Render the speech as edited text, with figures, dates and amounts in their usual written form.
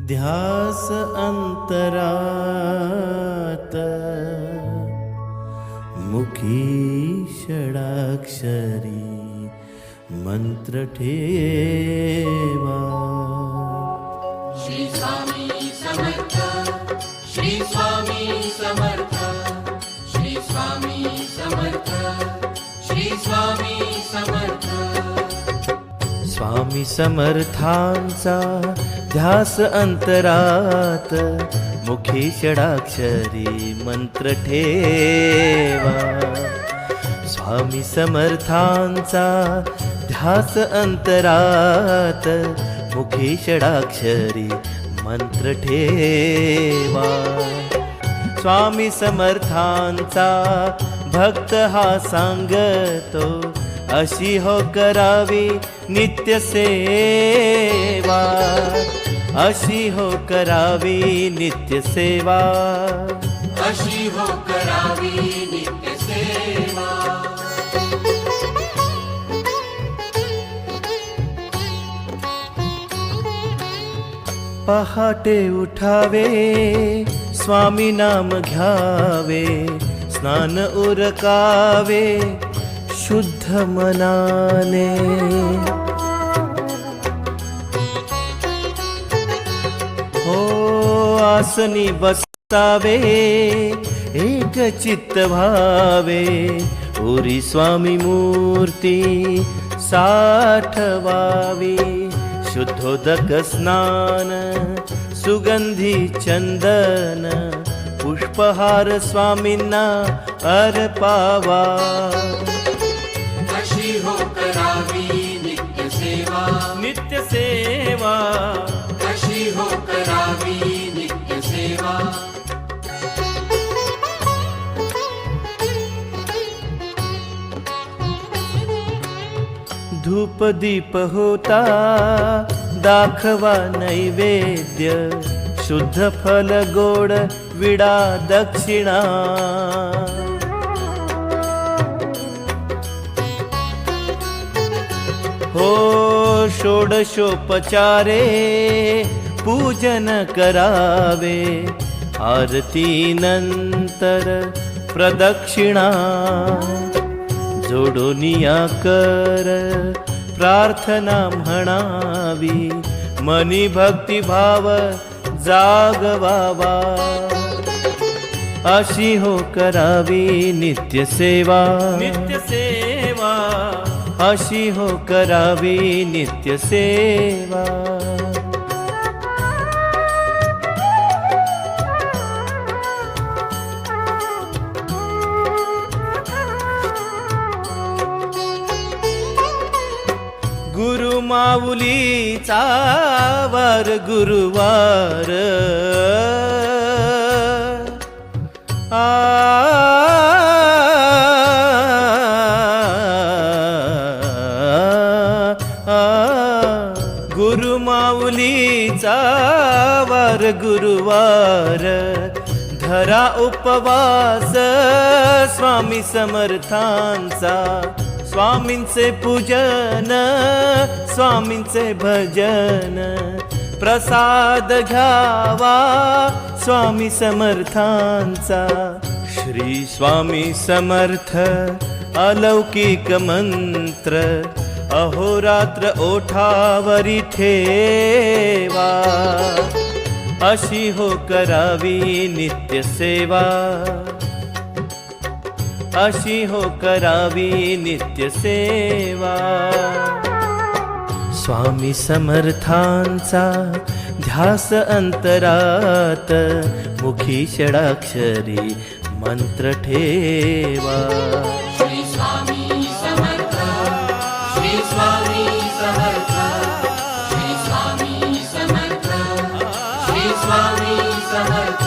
ध्यास अंतरात मुखी षडाक्षरी मंत्र ठेवा। श्री स्वामी समर्थ, श्री स्वामी समर्थ, श्री स्वामी समर्थ, श्री स्वामी समर्थ। स्वामी समर्थांचा ध्यास अंतरात मुखी षडाक्षरी मंत्र ठेवा। स्वामी समर्थांचा ध्यास अंतरात मुखी षडाक्षरी मंत्र ठेवा। स्वामी समर्थांचा भक्त हा सांगतो अशी हो करावी नित्य सेवा, अशी हो करावी नित्य सेवा, अशी हो करावी नित्य सेवा। पहाटे उठावे स्वामी नाम घ्यावे, स्नान उरकावे शुद्ध मनाने। हो आसनी बसावे एक चित्त भावे, उरी स्वामी मूर्ती साठवावी। शुद्धोदक स्नान सुगंधी चंदन पुष्पहार स्वामींना अर्पावा। अशी हो करावी नित्य सेवा, नित्य सेवा, अशी हो करावी नित्य सेवा। धूप दीप होता दाखवा नैवेद्य, शुद्ध फल गोड विडा दक्षिणा। हो षोडशोपचारे पूजन करावे, आरती नंतर प्रदक्षिणा। जोडोनिया कर प्रार्थना म्हणावी, मनी भक्ती भाव जागवावा। अशी हो करावी नित्य सेवा, नित्य सेवा, अशी हो करावी नित्य सेवा। गुरु माऊलीचा वार गुरुवार, गुरु माऊलीचा वार गुरुवार, धरा उपवास स्वामी समर्थांचा। स्वामींचे पूजन स्वामींचे भजन, प्रसाद घ्यावा स्वामी समर्थांचा। श्री स्वामी समर्थ अलौकिक मंत्र, अहोरात्र ओठावरी ठेवा। अशी हो करावी नित्य सेवा, अशी हो करावी नित्य सेवा। स्वामी समर्थांचा ध्यास अंतरात मुखी षडाक्षरी मंत्र ठेवा। श्री स्वामी समर्थ, श्री स्वामी समर्थ, श्री स्वामी समर्थ, श्री स्वामी समर्थ।